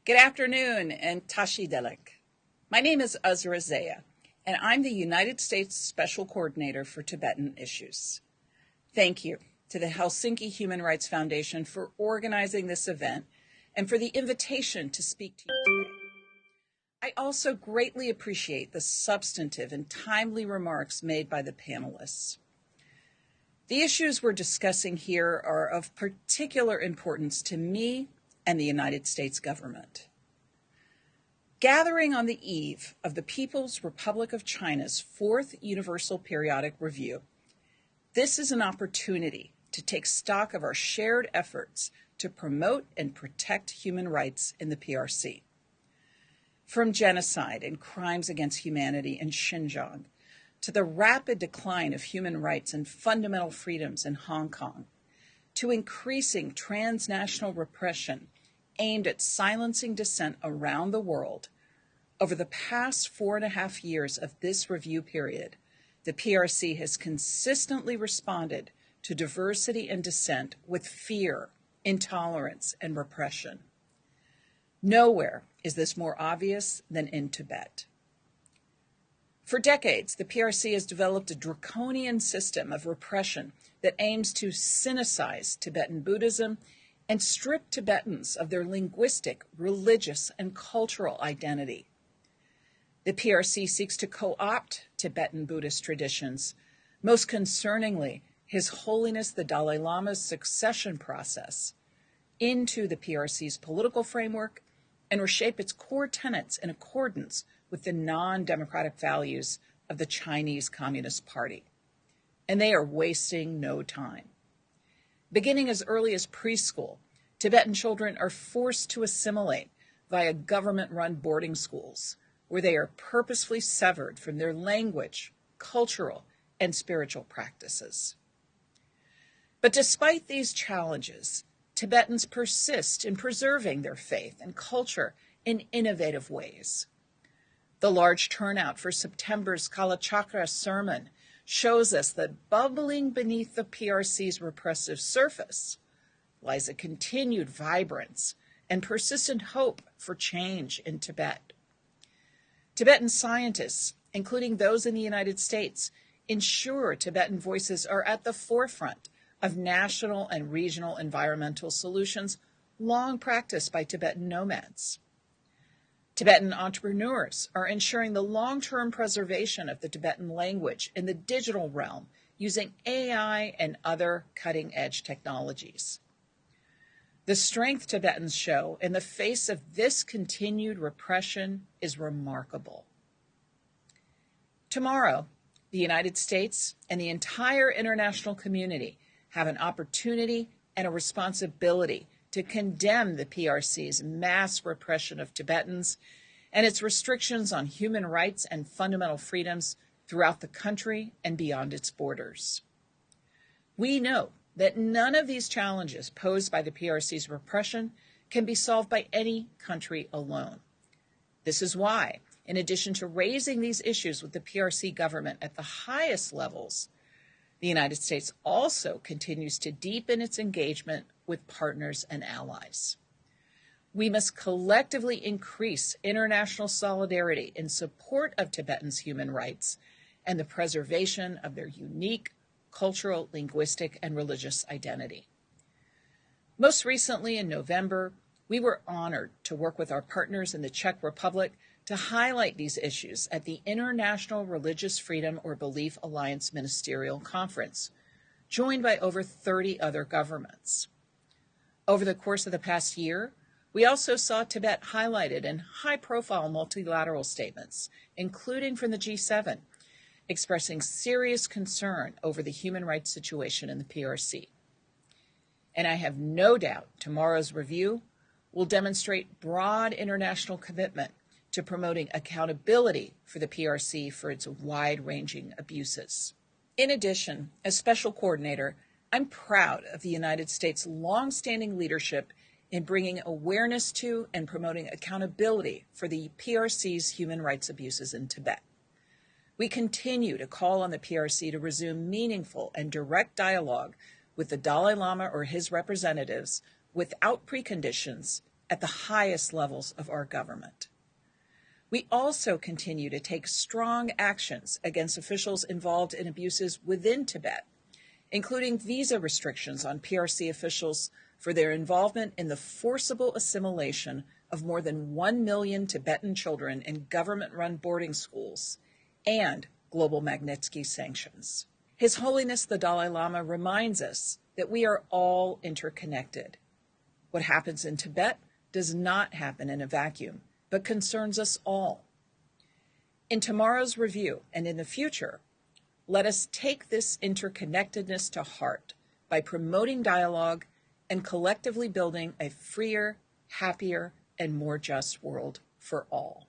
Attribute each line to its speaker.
Speaker 1: Good afternoon, and Tashi Delek. My name is Azra Zaya, and I'm the United States Special Coordinator for Tibetan Issues. Thank you to the Helsinki Human Rights Foundation for organizing this event and for the invitation to speak to you today. I also greatly appreciate the substantive and timely remarks made by the panelists. The issues we're discussing here are of particular importance to me and the United States government. Gathering on the eve of the People's Republic of China's Fourth Universal Periodic Review, this is an opportunity to take stock of our shared efforts to promote and protect human rights in the PRC. From genocide and crimes against humanity in Xinjiang, to the rapid decline of human rights and fundamental freedoms in Hong Kong, to increasing transnational repression aimed at silencing dissent around the world, over the past 4.5 years of this review period, the PRC has consistently responded to diversity and dissent with fear, intolerance, and repression. Nowhere is this more obvious than in Tibet. For decades, the PRC has developed a draconian system of repression that aims to sinicize Tibetan Buddhism and strip Tibetans of their linguistic, religious, and cultural identity. The PRC seeks to co-opt Tibetan Buddhist traditions, most concerningly, His Holiness the Dalai Lama's succession process, into the PRC's political framework and reshape its core tenets in accordance with the non-democratic values of the Chinese Communist Party. And they are wasting no time. Beginning as early as preschool, Tibetan children are forced to assimilate via government-run boarding schools, where they are purposefully severed from their language, cultural, and spiritual practices. But despite these challenges, Tibetans persist in preserving their faith and culture in innovative ways. The large turnout for September's Kalachakra sermon shows us that bubbling beneath the PRC's repressive surface lies a continued vibrance and persistent hope for change in Tibet. Tibetan scientists, including those in the United States, ensure Tibetan voices are at the forefront of national and regional environmental solutions long practiced by Tibetan nomads. Tibetan entrepreneurs are ensuring the long-term preservation of the Tibetan language in the digital realm using AI and other cutting-edge technologies. The strength Tibetans show in the face of this continued repression is remarkable. Tomorrow, the United States and the entire international community have an opportunity and a responsibility to condemn the PRC's mass repression of Tibetans and its restrictions on human rights and fundamental freedoms throughout the country and beyond its borders. We know that none of these challenges posed by the PRC's repression can be solved by any country alone. This is why, in addition to raising these issues with the PRC government at the highest levels, the United States also continues to deepen its engagement with partners and allies. We must collectively increase international solidarity in support of Tibetans' human rights and the preservation of their unique cultural, linguistic, and religious identity. Most recently, in November, we were honored to work with our partners in the Czech Republic to highlight these issues at the International Religious Freedom or Belief Alliance Ministerial Conference, joined by over 30 other governments. Over the course of the past year, we also saw Tibet highlighted in high-profile multilateral statements, including from the G7, expressing serious concern over the human rights situation in the PRC. And I have no doubt tomorrow's review will demonstrate broad international commitment to promoting accountability for the PRC for its wide-ranging abuses. In addition, as special coordinator, I'm proud of the United States' long-standing leadership in bringing awareness to and promoting accountability for the PRC's human rights abuses in Tibet. We continue to call on the PRC to resume meaningful and direct dialogue with the Dalai Lama or his representatives without preconditions at the highest levels of our government. We also continue to take strong actions against officials involved in abuses within Tibet, including visa restrictions on PRC officials for their involvement in the forcible assimilation of more than 1 million Tibetan children in government-run boarding schools, and global Magnitsky sanctions. His Holiness the Dalai Lama reminds us that we are all interconnected. What happens in Tibet does not happen in a vacuum, but concerns us all. In tomorrow's review and in the future, let us take this interconnectedness to heart by promoting dialogue and collectively building a freer, happier, and more just world for all.